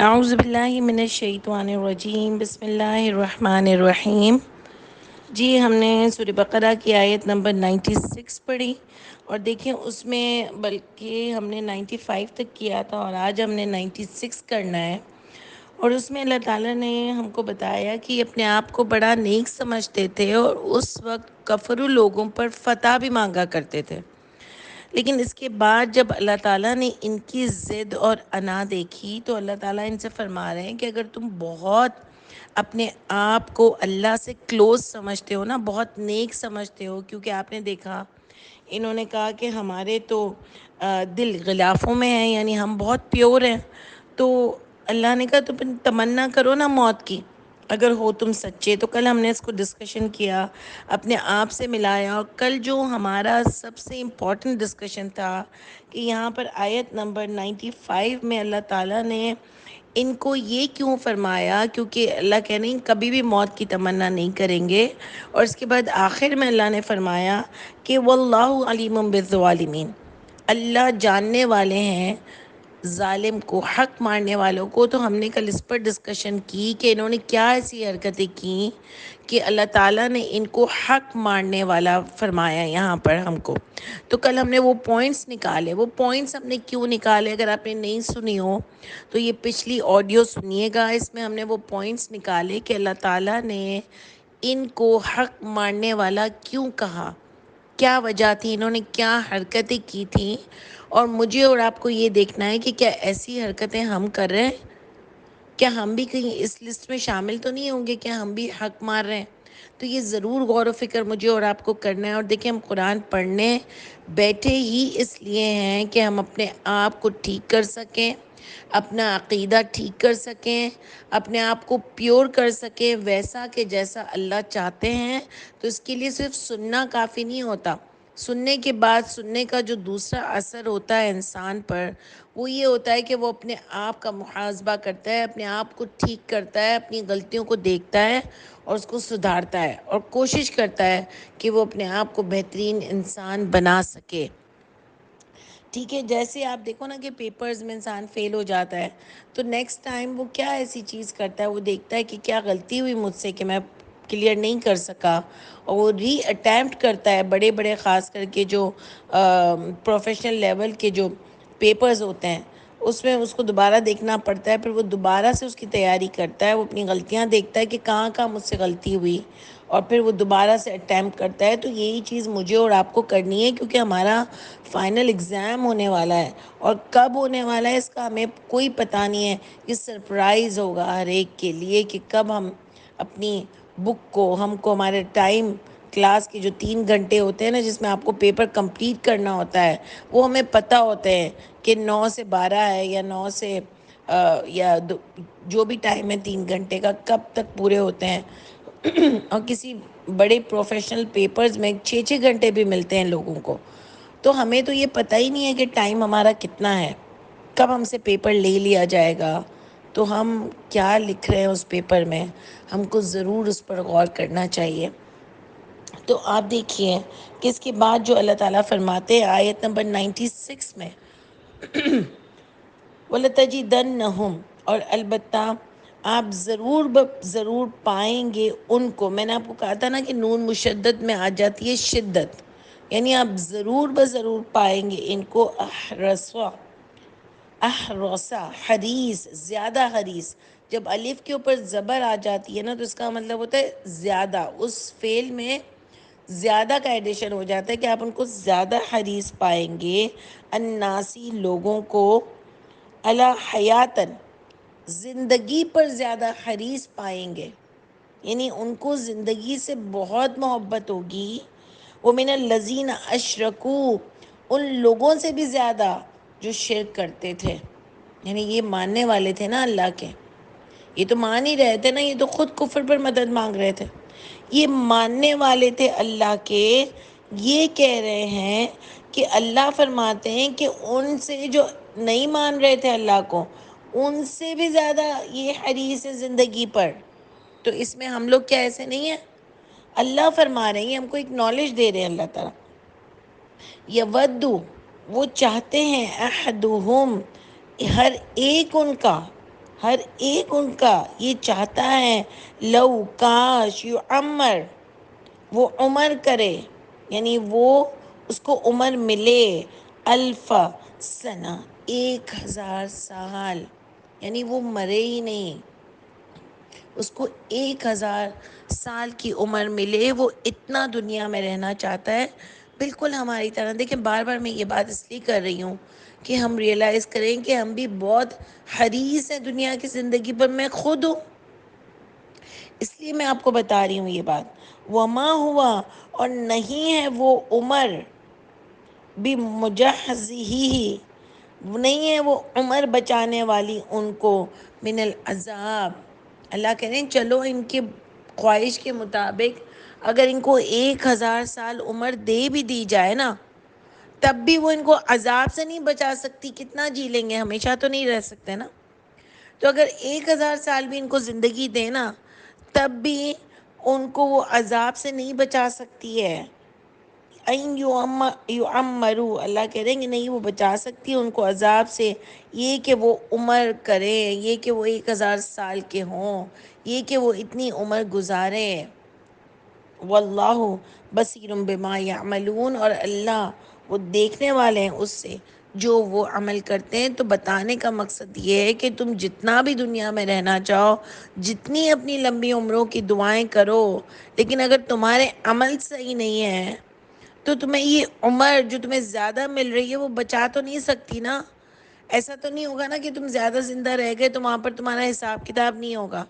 اعوذ باللہ من الشیطان الرجیم، بسم اللہ الرحمن الرحیم۔ جی ہم نے سورہ بقرہ کی آیت نمبر 96 پڑھی، اور دیکھیں اس میں بلکہ ہم نے 95 تک کیا تھا، اور آج ہم نے 96 کرنا ہے۔ اور اس میں اللہ تعالیٰ نے ہم کو بتایا کہ اپنے آپ کو بڑا نیک سمجھتے تھے، اور اس وقت کفروا لوگوں پر فتح بھی مانگا کرتے تھے۔ لیکن اس کے بعد جب اللہ تعالیٰ نے ان کی ضد اور انا دیکھی، تو اللہ تعالیٰ ان سے فرما رہے ہیں کہ اگر تم بہت اپنے آپ کو اللہ سے کلوز سمجھتے ہو نا، بہت نیک سمجھتے ہو، کیونکہ آپ نے دیکھا انہوں نے کہا کہ ہمارے تو دل غلافوں میں ہیں، یعنی ہم بہت پیور ہیں، تو اللہ نے کہا تو پھر تمنا کرو نا موت کی، اگر ہو تم سچے۔ تو کل ہم نے اس کو ڈسکشن کیا، اپنے آپ سے ملایا، اور کل جو ہمارا سب سے امپورٹنٹ ڈسکشن تھا کہ یہاں پر آیت نمبر 95 میں اللہ تعالیٰ نے ان کو یہ کیوں فرمایا، کیونکہ اللہ کہہ رہے ہیں کبھی بھی موت کی تمنا نہیں کریں گے، اور اس کے بعد آخر میں اللہ نے فرمایا کہ واللہ علیم بالظالمین، اللہ جاننے والے ہیں ظالم کو، حق مارنے والوں کو۔ تو ہم نے کل اس پر ڈسکشن کی کہ انہوں نے کیا ایسی حرکتیں کی کہ اللہ تعالیٰ نے ان کو حق مارنے والا فرمایا یہاں پر ہم کو۔ تو کل ہم نے وہ پوائنٹس نکالے، وہ پوائنٹس ہم نے کیوں نکالے، اگر آپ نے نہیں سنی ہو تو یہ پچھلی آڈیو سنیے گا، اس میں ہم نے وہ پوائنٹس نکالے کہ اللہ تعالیٰ نے ان کو حق مارنے والا کیوں کہا، کیا وجہ تھی، انہوں نے کیا حرکتیں کی تھیں، اور مجھے اور آپ کو یہ دیکھنا ہے کہ کیا ایسی حرکتیں ہم کر رہے ہیں، کیا ہم بھی کہیں اس لسٹ میں شامل تو نہیں ہوں گے، کیا ہم بھی حق مار رہے ہیں۔ تو یہ ضرور غور و فکر مجھے اور آپ کو کرنا ہے۔ اور دیکھیں ہم قرآن پڑھنے بیٹھے ہی اس لیے ہیں کہ ہم اپنے آپ کو ٹھیک کر سکیں، اپنا عقیدہ ٹھیک کر سکیں، اپنے آپ کو پیور کر سکیں ویسا کہ جیسا اللہ چاہتے ہیں۔ تو اس کے لیے صرف سننا کافی نہیں ہوتا، سننے کے بعد سننے کا جو دوسرا اثر ہوتا ہے انسان پر، وہ یہ ہوتا ہے کہ وہ اپنے آپ کا محاسبہ کرتا ہے، اپنے آپ کو ٹھیک کرتا ہے، اپنی غلطیوں کو دیکھتا ہے اور اس کو سدھارتا ہے، اور کوشش کرتا ہے کہ وہ اپنے آپ کو بہترین انسان بنا سکے۔ ٹھیک ہے، جیسے آپ دیکھو نا کہ پیپرز میں انسان فیل ہو جاتا ہے، تو نیکسٹ ٹائم وہ کیا ایسی چیز کرتا ہے، وہ دیکھتا ہے کہ کیا غلطی ہوئی مجھ سے کہ میں کلیئر نہیں کر سکا، اور وہ ری اٹیمپٹ کرتا ہے۔ بڑے بڑے خاص کر کے جو پروفیشنل لیول کے جو پیپرز ہوتے ہیں، اس میں اس کو دوبارہ دیکھنا پڑتا ہے، پھر وہ دوبارہ سے اس کی تیاری کرتا ہے، وہ اپنی غلطیاں دیکھتا ہے کہ کہاں کہاں مجھ سے غلطی ہوئی، اور پھر وہ دوبارہ سے اٹیمپٹ کرتا ہے۔ تو یہی چیز مجھے اور آپ کو کرنی ہے، کیونکہ ہمارا فائنل ایگزام ہونے والا ہے، اور کب ہونے والا ہے اس کا ہمیں کوئی پتہ نہیں ہے۔ یہ سرپرائز ہوگا ہر ایک کے لیے کہ کب ہم اپنی بک کو، ہم کو ہمارے ٹائم کلاس کے جو 3 گھنٹے ہوتے ہیں نا، جس میں آپ کو پیپر کمپلیٹ کرنا ہوتا ہے، وہ ہمیں پتہ ہوتے ہیں کہ 9 سے 12 ہے، یا 9 سے یا جو بھی ٹائم ہے 3 گھنٹے کا، کب تک پورے ہوتے ہیں۔ اور کسی بڑے پروفیشنل پیپرز میں 6 6 گھنٹے بھی ملتے ہیں لوگوں کو۔ تو ہمیں تو یہ پتہ ہی نہیں ہے کہ ٹائم ہمارا کتنا ہے، کب ہم سے پیپر لے لیا جائے گا، تو ہم کیا لکھ رہے ہیں اس پیپر میں، ہم کو ضرور اس پر غور کرنا چاہیے۔ تو آپ دیکھیے کہ اس کے بعد جو اللہ تعالیٰ فرماتے ہیں آیت نمبر 96 میں، وَلَتَجِدَنَّهُمْ، اور البتہ آپ ضرور پائیں گے ان کو۔ میں نے آپ کو کہا تھا نا کہ نون مشدد میں آ جاتی ہے شدت، یعنی آپ ضرور پائیں گے ان کو، احرسا حریص، زیادہ حریص۔ جب الف کے اوپر زبر آ جاتی ہے نا، تو اس کا مطلب ہوتا ہے زیادہ، اس فعل میں زیادہ کا ایڈیشن ہو جاتا ہے کہ آپ ان کو زیادہ حریص پائیں گے، الناسی لوگوں کو، علی حیاتن زندگی پر زیادہ حریص پائیں گے، یعنی ان کو زندگی سے بہت محبت ہوگی۔ وَمِنَ الَّذِينَ أَشْرَكُوا، ان لوگوں سے بھی زیادہ جو شرک کرتے تھے، یعنی یہ ماننے والے تھے نا اللہ کے، یہ تو مان ہی رہے تھے نا، یہ تو خود کفر پر مدد مانگ رہے تھے، یہ ماننے والے تھے اللہ کے۔ یہ کہہ رہے ہیں کہ اللہ فرماتے ہیں کہ ان سے جو نہیں مان رہے تھے اللہ کو، ان سے بھی زیادہ یہ حریص ہے زندگی پر۔ تو اس میں ہم لوگ کیا ایسے نہیں ہیں؟ اللہ فرما رہے ہیں، ہم کو ایک نالج دے رہے ہیں اللہ تعالیٰ۔ یودو، وہ چاہتے ہیں، احدہم، ہر ایک ان کا، ہر ایک ان کا یہ چاہتا ہے، لو کاش یعمر، وہ عمر کرے، یعنی وہ اس کو عمر ملے، الفا سنہ، 1000 سال، یعنی وہ مرے ہی نہیں، اس کو 1000 سال کی عمر ملے، وہ اتنا دنیا میں رہنا چاہتا ہے، بالکل ہماری طرح۔ دیکھیں بار بار میں یہ بات اس لیے کر رہی ہوں کہ ہم ریئلائز کریں کہ ہم بھی بہت حریص ہیں دنیا کی زندگی پر، میں خود ہوں، اس لیے میں آپ کو بتا رہی ہوں یہ بات۔ وما ہوا، اور نہیں ہے وہ عمر، بمجہزہ، نہیں ہے وہ عمر بچانے والی ان کو، من العذاب، اللہ کہہ رہے ہیں چلو ان کے خواہش کے مطابق اگر ان کو 1000 سال عمر دے بھی دی جائے نا، تب بھی وہ ان کو عذاب سے نہیں بچا سکتی۔ کتنا جی لیں گے، ہمیشہ تو نہیں رہ سکتے نا۔ تو اگر 1000 سال بھی ان کو زندگی دے نا، تب بھی ان کو وہ عذاب سے نہیں بچا سکتی ہے۔ این یعمرو، اللہ کہہ رہے ہیں کہ نہیں وہ بچا سکتی ہے ان کو عذاب سے، یہ کہ وہ عمر کریں، یہ کہ وہ 1000 سال کے ہوں، یہ کہ وہ اتنی عمر گزاریں۔ واللہ بصیر بما یعملون، اور اللہ وہ دیکھنے والے ہیں اس سے جو وہ عمل کرتے ہیں۔ تو بتانے کا مقصد یہ ہے کہ تم جتنا بھی دنیا میں رہنا چاہو، جتنی اپنی لمبی عمروں کی دعائیں کرو، لیکن اگر تمہارے عمل صحیح نہیں ہے تو تمہیں یہ عمر جو تمہیں زیادہ مل رہی ہے وہ بچا تو نہیں سکتی نا۔ ایسا تو نہیں ہوگا نا کہ تم زیادہ زندہ رہ گئے تو وہاں پر تمہارا حساب کتاب نہیں ہوگا،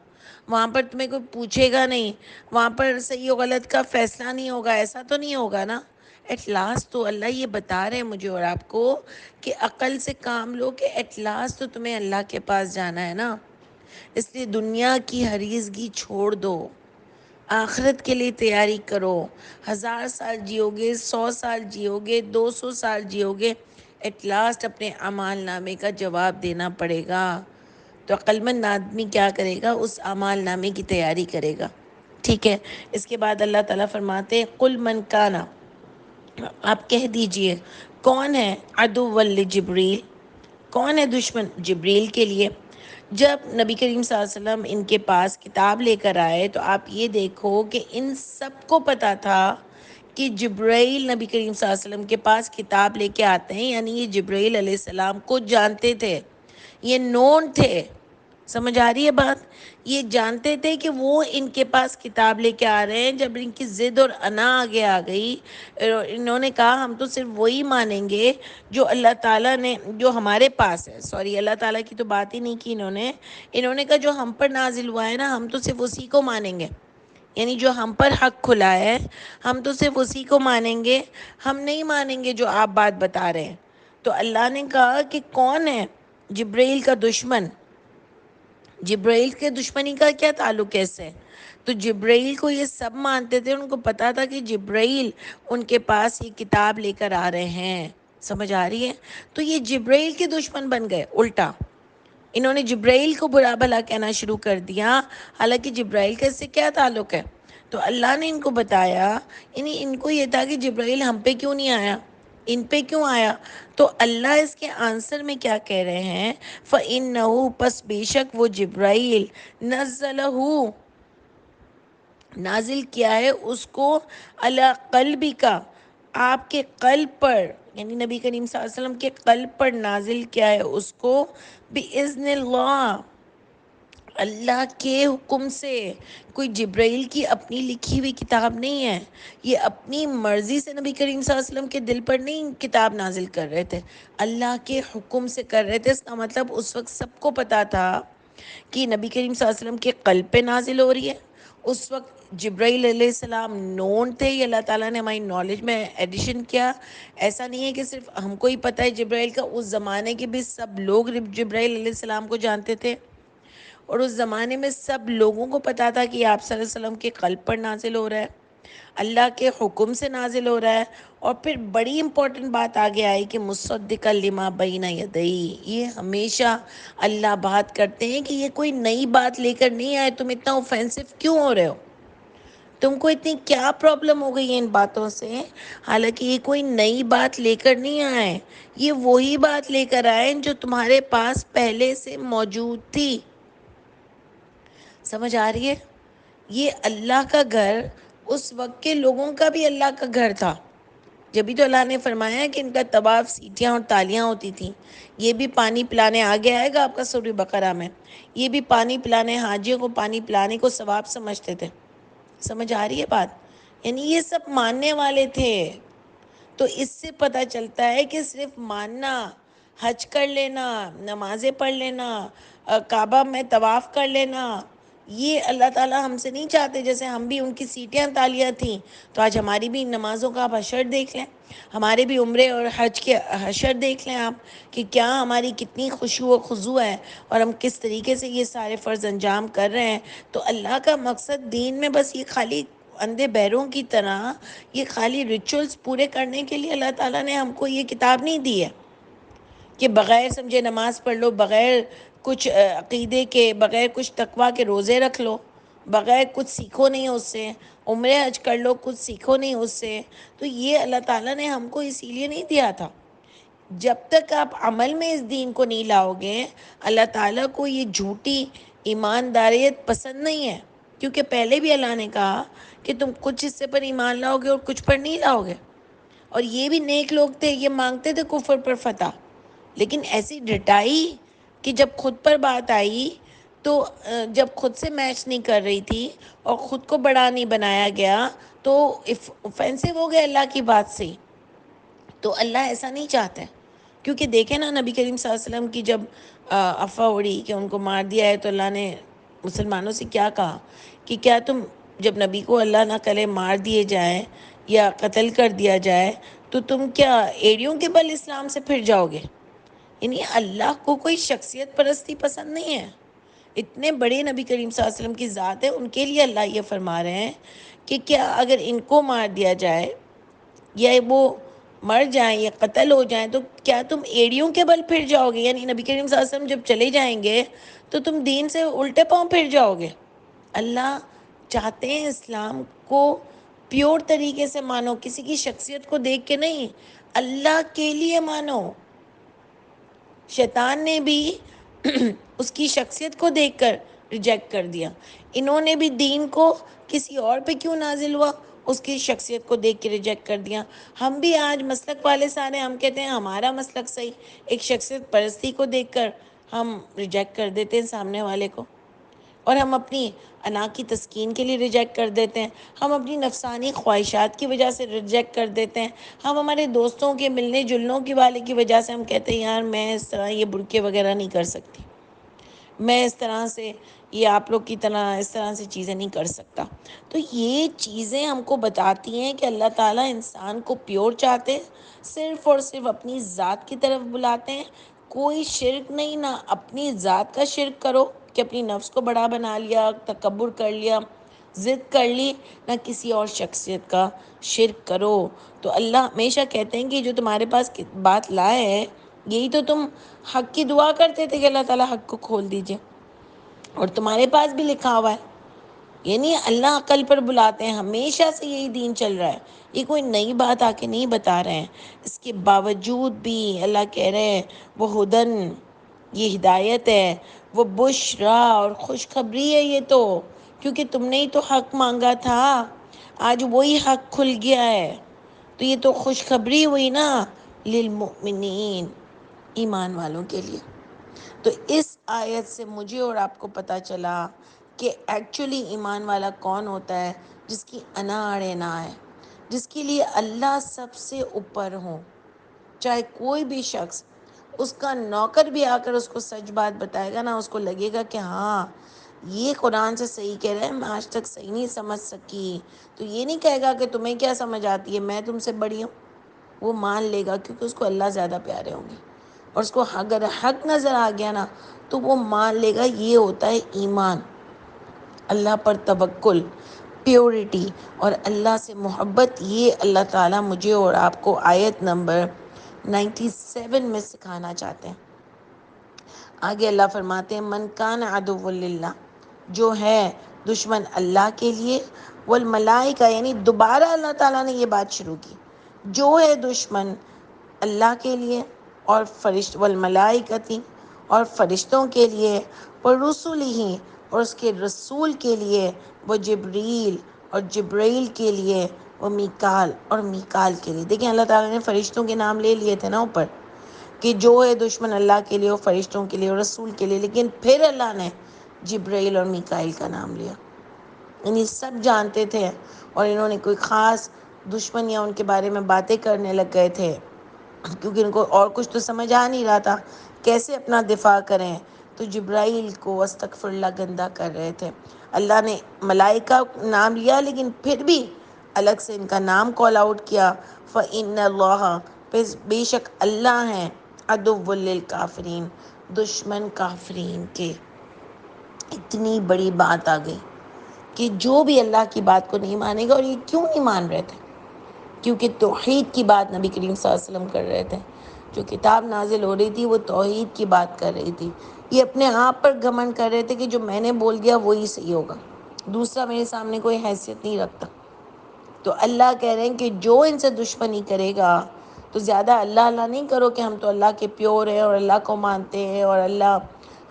وہاں پر تمہیں کوئی پوچھے گا نہیں، وہاں پر صحیح و غلط کا فیصلہ نہیں ہوگا، ایسا تو نہیں ہوگا نا۔ ایٹ لاسٹ تو اللہ یہ بتا رہے ہیں مجھے اور آپ کو کہ عقل سے کام لو، کہ ایٹ لاسٹ تو تمہیں اللہ کے پاس جانا ہے نا۔ اس لیے دنیا کی ہریزگی چھوڑ دو، آخرت کے لیے تیاری کرو۔ 1000 سال جیو گے، 100 سال جیو گے، 200 سال جیو گے، ایٹ لاسٹ اپنے اعمال نامے کا جواب دینا پڑے گا۔ تو عقلمند آدمی کیا کرے گا، اس اعمال نامے کی تیاری کرے گا، ٹھیک ہے۔ اس کے بعد اللہ تعالیٰ فرماتے ہیں قل من کانا، آپ کہہ دیجئے کون ہے عدو لجبریل، کون ہے دشمن جبریل کے لیے۔ جب نبی کریم صلی اللہ علیہ وسلم ان کے پاس کتاب لے کر آئے تو آپ یہ دیکھو کہ ان سب کو پتا تھا کہ جبرائیل نبی کریم صلی اللہ علیہ وسلم کے پاس کتاب لے کے آتے ہیں، یعنی یہ جبرائیل علیہ السلام کو جانتے تھے، یہ نون تھے، سمجھ آ رہی ہے بات، یہ جانتے تھے کہ وہ ان کے پاس کتاب لے کے آ رہے ہیں۔ جب ان کی ضد اور انا آگے آ گئی، انہوں نے کہا ہم تو صرف وہی مانیں گے جو اللہ تعالیٰ نے، جو ہمارے پاس ہے، سوری اللہ تعالیٰ کی تو بات ہی نہیں کی انہوں نے کہا جو ہم پر نازل ہوا ہے نا، ہم تو صرف اسی کو مانیں گے، یعنی جو ہم پر حق کھلا ہے ہم تو صرف اسی کو مانیں گے، ہم نہیں مانیں گے جو آپ بات بتا رہے ہیں۔ تو اللہ نے کہا کہ کون ہے جبرائیل کا دشمن، جبرائیل کے دشمنی کا کیا تعلق ہے اس سے؟ تو جبرائیل کو یہ سب مانتے تھے، ان کو پتا تھا کہ جبرائیل ان کے پاس یہ کتاب لے کر آ رہے ہیں، سمجھ آ رہی ہے؟ تو یہ جبرائیل کے دشمن بن گئے الٹا، انہوں نے جبرائیل کو برا بھلا کہنا شروع کر دیا، حالانکہ جبرائیل کا اس سے کیا تعلق ہے؟ تو اللہ نے ان کو بتایا، یعنی ان کو یہ تھا کہ جبرائیل ہم پہ کیوں نہیں آیا، ان پہ کیوں آیا؟ تو اللہ اس کے آنسر میں کیا کہہ رہے ہیں، فَإِنَّهُ، پس بے شک وہ جبرائیل، نزلہ، نازل کیا ہے اس کو، علی قلبک، آپ کے قلب پر، یعنی نبی کریم صلی اللہ علیہ وسلم کے قلب پر نازل کیا ہے اس کو، بِإِذْنِ اللہ، اللہ کے حکم سے۔ کوئی جبرائیل کی اپنی لکھی ہوئی کتاب نہیں ہے، یہ اپنی مرضی سے نبی کریم صلی اللہ علیہ وسلم کے دل پر نہیں کتاب نازل کر رہے تھے، اللہ کے حکم سے کر رہے تھے۔ اس کا مطلب اس وقت سب کو پتا تھا کہ نبی کریم صلی اللہ علیہ وسلم کے قلب پہ نازل ہو رہی ہے۔ اس وقت جبرائیل علیہ السلام نون تھے، یہ اللہ تعالیٰ نے ہماری نالج میں ایڈیشن کیا۔ ایسا نہیں ہے کہ صرف ہم کو ہی پتہ ہے جبرائیل کا، اس زمانے کے بھی سب لوگ جبرائیل علیہ السلام کو جانتے تھے، اور اس زمانے میں سب لوگوں کو پتا تھا کہ آپ صلی اللہ علیہ وسلم کے قلب پر نازل ہو رہا ہے، اللہ کے حکم سے نازل ہو رہا ہے۔ اور پھر بڑی امپورٹنٹ بات آگے آئی کہ مصدقا لما بین یدیہ، یہ ہمیشہ اللہ بات کرتے ہیں کہ یہ کوئی نئی بات لے کر نہیں آئے، تم اتنا اوفینسو کیوں ہو رہے ہو، تم کو اتنی کیا پرابلم ہو گئی ہے ان باتوں سے؟ حالانکہ یہ کوئی نئی بات لے کر نہیں آئے، یہ وہی بات لے کر آئے جو تمہارے پاس پہلے سے موجود تھی۔ سمجھ آ رہی ہے؟ یہ اللہ کا گھر اس وقت کے لوگوں کا بھی اللہ کا گھر تھا. جبھی تو اللہ نے فرمایا ہے کہ ان کا طواف سیٹیاں اور تالیاں ہوتی تھیں. یہ بھی پانی پلانے آگے آئے گا آپ کا سورہ بقرہ میں. یہ بھی پانی پلانے، حاجیوں کو پانی پلانے کو ثواب سمجھتے تھے. سمجھ آ رہی ہے بات؟ یعنی یہ سب ماننے والے تھے. تو اس سے پتہ چلتا ہے کہ صرف ماننا، حج کر لینا، نمازیں پڑھ لینا، کعبہ میں طواف کر لینا، یہ اللہ تعالیٰ ہم سے نہیں چاہتے. جیسے ہم بھی ان کی سیٹیاں تالیاں تھیں تو آج ہماری بھی نمازوں کا آپ حشر دیکھ لیں، ہمارے بھی عمرے اور حج کے حشر دیکھ لیں آپ، کہ کیا ہماری کتنی خشوع و خضوع ہے اور ہم کس طریقے سے یہ سارے فرض انجام کر رہے ہیں. تو اللہ کا مقصد دین میں بس یہ خالی اندھے بہروں کی طرح یہ خالی ریچولز پورے کرنے کے لیے اللہ تعالیٰ نے ہم کو یہ کتاب نہیں دی ہے کہ بغیر سمجھے نماز پڑھ لو، بغیر کچھ عقیدے کے، بغیر کچھ تقویٰ کے روزے رکھ لو، بغیر کچھ سیکھو نہیں اس سے، عمرے حج کر لو کچھ سیکھو نہیں اس سے. تو یہ اللہ تعالیٰ نے ہم کو اسی لیے نہیں دیا تھا. جب تک آپ عمل میں اس دین کو نہیں لاؤ گے، اللہ تعالیٰ کو یہ جھوٹی ایمانداریت پسند نہیں ہے. کیونکہ پہلے بھی اللہ نے کہا کہ تم کچھ حصے پر ایمان لاؤ گے اور کچھ پر نہیں لاؤ گے. اور یہ بھی نیک لوگ تھے، یہ مانگتے تھے کفر پر فتح. لیکن ایسی ڈٹائی کہ جب خود پر بات آئی تو جب خود سے میچ نہیں کر رہی تھی اور خود کو بڑا نہیں بنایا گیا تو اوفینسو ہو گئے اللہ کی بات سے. تو اللہ ایسا نہیں چاہتے. کیونکہ دیکھیں نا نبی کریم صلی اللہ علیہ وسلم کی جب افواہ اڑی کہ ان کو مار دیا ہے تو اللہ نے مسلمانوں سے کیا کہا کہ کیا تم، جب نبی کو اللہ نہ کرے مار دیے جائیں یا قتل کر دیا جائے تو تم کیا ایڑیوں کے بل اسلام سے پھر جاؤ گے؟ یعنی اللہ کو کوئی شخصیت پرستی پسند نہیں ہے. اتنے بڑے نبی کریم صلی اللہ علیہ وسلم کی ذات ہے، ان کے لیے اللہ یہ فرما رہے ہیں کہ کیا اگر ان کو مار دیا جائے یا وہ مر جائیں یا قتل ہو جائیں تو کیا تم ایڑیوں کے بل پھر جاؤ گے؟ یعنی نبی کریم صلی اللہ علیہ وسلم جب چلے جائیں گے تو تم دین سے الٹے پاؤں پھر جاؤ گے. اللہ چاہتے ہیں اسلام کو پیور طریقے سے مانو، کسی کی شخصیت کو دیکھ کے نہیں، اللہ کے لیے مانو. شیطان نے بھی اس کی شخصیت کو دیکھ کر ریجیکٹ کر دیا. انہوں نے بھی دین کو کسی اور پہ کیوں نازل ہوا، اس کی شخصیت کو دیکھ کے ریجیکٹ کر دیا. ہم بھی آج مسلک والے سارے ہم کہتے ہیں ہمارا مسلک صحیح، ایک شخصیت پرستی کو دیکھ کر ہم ریجیکٹ کر دیتے ہیں سامنے والے کو، اور ہم اپنی انا کی تسکین کے لیے ریجیکٹ کر دیتے ہیں، ہم اپنی نفسانی خواہشات کی وجہ سے ریجیکٹ کر دیتے ہیں، ہم ہمارے دوستوں کے ملنے جلنوں کی والے کی وجہ سے ہم کہتے ہیں یار میں اس طرح یہ برقعے وغیرہ نہیں کر سکتی، میں اس طرح سے یہ آپ لوگ کی طرح اس طرح سے چیزیں نہیں کر سکتا. تو یہ چیزیں ہم کو بتاتی ہیں کہ اللہ تعالیٰ انسان کو پیور چاہتے ہیں، صرف اور صرف اپنی ذات کی طرف بلاتے ہیں. کوئی شرک نہیں، نہ اپنی ذات کا شرک کرو کہ اپنی نفس کو بڑا بنا لیا، تکبر کر لیا، ضد کر لی، نہ کسی اور شخصیت کا شرک کرو. تو اللہ ہمیشہ کہتے ہیں کہ جو تمہارے پاس بات لائے ہے یہی تو تم حق کی دعا کرتے تھے کہ اللہ تعالیٰ حق کو کھول دیجئے، اور تمہارے پاس بھی لکھا ہوا ہے. یعنی اللہ عقل پر بلاتے ہیں، ہمیشہ سے یہی دین چل رہا ہے، یہ کوئی نئی بات آ کے نہیں بتا رہے ہیں. اس کے باوجود بھی اللہ کہہ رہے ہیں وہ ہدن، یہ ہدایت ہے، وہ بشرا اور خوشخبری ہے. یہ تو کیونکہ تم نے ہی تو حق مانگا تھا، آج وہی حق کھل گیا ہے. تو یہ تو خوشخبری ہوئی نا للمؤمنین، ایمان والوں کے لیے. تو اس آیت سے مجھے اور آپ کو پتہ چلا کہ ایکچولی ایمان والا کون ہوتا ہے، جس کی انا اڑے نہ آئے، جس کے لیے اللہ سب سے اوپر ہو. چاہے کوئی بھی شخص، اس کا نوکر بھی آ کر اس کو سچ بات بتائے گا نا، اس کو لگے گا کہ ہاں یہ قرآن سے صحیح کہہ رہے ہیں، میں آج تک صحیح نہیں سمجھ سکی. تو یہ نہیں کہے گا کہ تمہیں کیا سمجھ آتی ہے، میں تم سے بڑی ہوں. وہ مان لے گا کیونکہ اس کو اللہ زیادہ پیارے ہوں گے، اور اس کو اگر حق نظر آ گیا نا تو وہ مان لے گا. یہ ہوتا ہے ایمان، اللہ پر توکل، پیورٹی اور اللہ سے محبت. یہ اللہ تعالیٰ مجھے اور آپ کو آیت نمبر 97 میں سکھانا چاہتے ہیں. آگے اللہ فرماتے ہیں من کان عدو للہ، جو ہے دشمن اللہ کے لیے، والملائکہ، یعنی دوبارہ اللہ تعالیٰ نے یہ بات شروع کی، جو ہے دشمن اللہ کے لیے اور والملائکتی، اور فرشتوں کے لیے، ورسلہ، اور اس کے رسول کے لیے وہ جبریل، اور جبرائیل کے لیے وہ میکال، اور میکال کے لیے، دیکھیں اللہ تعالیٰ نے فرشتوں کے نام لے لیے تھے نا اوپر، کہ جو ہے دشمن اللہ کے لیے اور فرشتوں کے لیے اور رسول کے لیے، لیکن پھر اللہ نے جبرائیل اور میکائیل کا نام لیا، یعنی سب جانتے تھے، اور انہوں نے کوئی خاص دشمن یا ان کے بارے میں باتیں کرنے لگ گئے تھے، کیونکہ ان کو اور کچھ تو سمجھ آ نہیں رہا تھا کیسے اپنا دفاع کریں، تو جبرائیل کو استغفر اللہ گندا کر رہے تھے۔ اللہ نے ملائکہ نام لیا، لیکن پھر بھی الگ سے ان کا نام کال آؤٹ کیا، فَإِنَّ اللَّهَ، پس بے شک اللہ ہیں، عدو للکافرین، دشمن کافرین کے۔ اتنی بڑی بات آ گئی کہ جو بھی اللہ کی بات کو نہیں مانے گا، اور یہ کیوں نہیں مان رہے تھے؟ کیونکہ توحید کی بات نبی کریم صلی اللہ علیہ وسلم کر رہے تھے، جو کتاب نازل ہو رہی تھی وہ توحید کی بات کر رہی تھی۔ یہ اپنے آپ پر گھمنڈ کر رہے تھے کہ جو میں نے بول دیا وہی صحیح ہوگا، دوسرا میرے سامنے کوئی حیثیت نہیں رکھتا۔ تو اللہ کہہ رہے ہیں کہ جو ان سے دشمنی کرے گا، تو زیادہ اللہ اللہ نہیں کرو کہ ہم تو اللہ کے پیور ہیں اور اللہ کو مانتے ہیں اور اللہ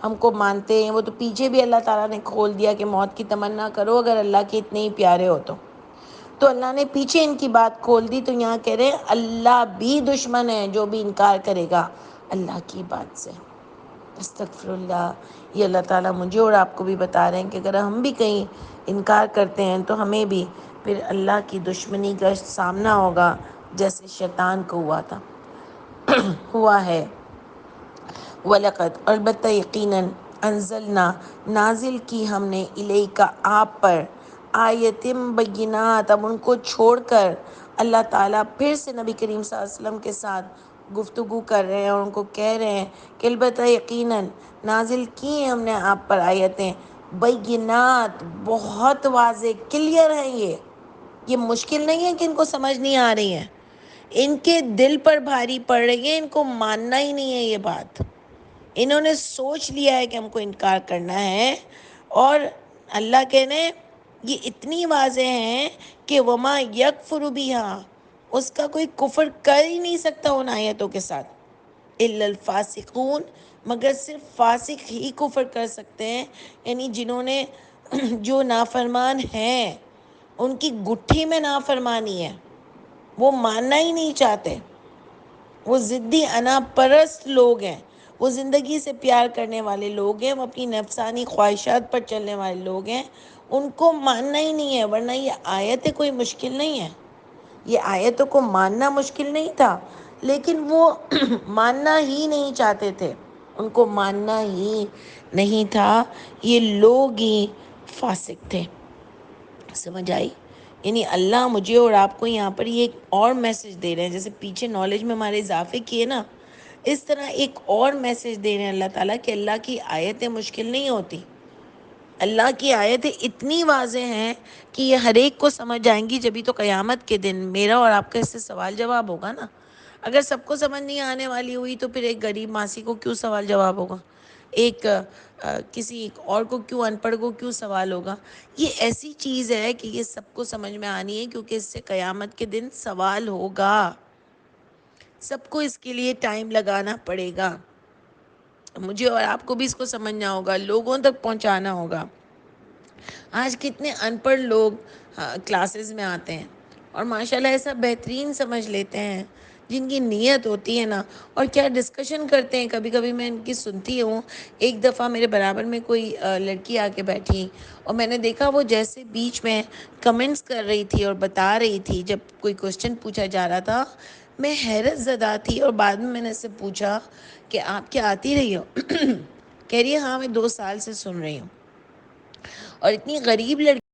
ہم کو مانتے ہیں۔ وہ تو پیچھے بھی اللہ تعالیٰ نے کھول دیا کہ موت کی تمنا کرو اگر اللہ کے اتنے ہی پیارے ہو تو اللہ نے پیچھے ان کی بات کھول دی، تو یہاں کہہ رہے ہیں اللہ بھی دشمن ہے جو بھی انکار کرے گا اللہ کی بات سے۔ استغفر اللہ، یہ اللہ تعالیٰ مجھے اور آپ کو بھی بتا رہے ہیں کہ اگر ہم بھی کہیں انکار کرتے ہیں تو ہمیں بھی پھر اللہ کی دشمنی کا سامنا ہوگا، جیسے شیطان کو ہوا تھا، ہوا ہے۔ وَلَقَدْ، البتہ یقیناً، انزلنا، نازل کی ہم نے، الیک، آپ پر، آیتم بینات، اب ان کو چھوڑ کر اللہ تعالیٰ پھر سے نبی کریم صلی اللہ علیہ وسلم کے ساتھ گفتگو کر رہے ہیں اور ان کو کہہ رہے ہیں کہ البتہ یقیناً نازل کی ہیں ہم نے آپ پر آیتیں بینات، بہت واضح، کلیئر ہیں، یہ مشکل نہیں ہے کہ ان کو سمجھ نہیں آ رہی ہیں، ان کے دل پر بھاری پڑ رہی ہے، ان کو ماننا ہی نہیں ہے یہ بات، انہوں نے سوچ لیا ہے کہ ہم کو انکار کرنا ہے، اور اللہ کہنے یہ اتنی واضح ہیں کہ وما یکفر بہا، اس کا کوئی کفر کر ہی نہیں سکتا ان آیتوں کے ساتھ، الا الفاسقون، مگر صرف فاسق ہی کفر کر سکتے ہیں، یعنی جنہوں نے جو نافرمان ہیں ان کی گٹھی میں نافرمانی ہے، وہ ماننا ہی نہیں چاہتے، وہ ضدی انا پرست لوگ ہیں، وہ زندگی سے پیار کرنے والے لوگ ہیں، وہ اپنی نفسانی خواہشات پر چلنے والے لوگ ہیں، ان کو ماننا ہی نہیں ہے، ورنہ یہ آیت کوئی مشکل نہیں ہے، یہ آیتوں کو ماننا مشکل نہیں تھا، لیکن وہ ماننا ہی نہیں چاہتے تھے، ان کو ماننا ہی نہیں تھا، یہ لوگ ہی فاسق تھے۔ سمجھ آئی؟ یعنی اللہ مجھے اور آپ کو یہاں پر یہ ایک اور میسج دے رہے ہیں، جیسے پیچھے نالج میں ہمارے اضافے کیے نا، اس طرح ایک اور میسج دے رہے ہیں اللہ تعالیٰ کہ اللہ کی آیتیں مشکل نہیں ہوتی، اللہ کی آیتیں اتنی واضح ہیں کہ یہ ہر ایک کو سمجھ آئیں گی، جبھی تو قیامت کے دن میرا اور آپ کا اس سے سوال جواب ہوگا نا۔ اگر سب کو سمجھ نہیں آنے والی ہوئی تو پھر ایک غریب ماسی کو کیوں سوال جواب ہوگا، ایک کسی اور کو کیوں، ان پڑھ کو کیوں سوال ہوگا؟ یہ ایسی چیز ہے کہ یہ سب کو سمجھ میں آنی ہے، کیونکہ اس سے قیامت کے دن سوال ہوگا، سب کو اس کے لیے ٹائم لگانا پڑے گا، مجھے اور آپ کو بھی اس کو سمجھنا ہوگا، لوگوں تک پہنچانا ہوگا۔ آج کتنے ان پڑھ لوگ کلاسز میں آتے ہیں اور ماشاءاللہ ایسا بہترین سمجھ لیتے ہیں، جن کی نیت ہوتی ہے نا، اور کیا ڈسکشن کرتے ہیں، کبھی کبھی میں ان کی سنتی ہوں۔ ایک دفعہ میرے برابر میں کوئی لڑکی آ کے بیٹھی، اور میں نے دیکھا وہ جیسے بیچ میں کمنٹس کر رہی تھی اور بتا رہی تھی، جب کوئی کوسچن پوچھا جا رہا تھا، میں حیرت زدہ تھی، اور بعد میں نے اس سے پوچھا کہ آپ کیا آتی رہی ہو؟ کہہ رہی ہے ہاں میں 2 سال سے سن رہی ہوں، اور اتنی غریب لڑکی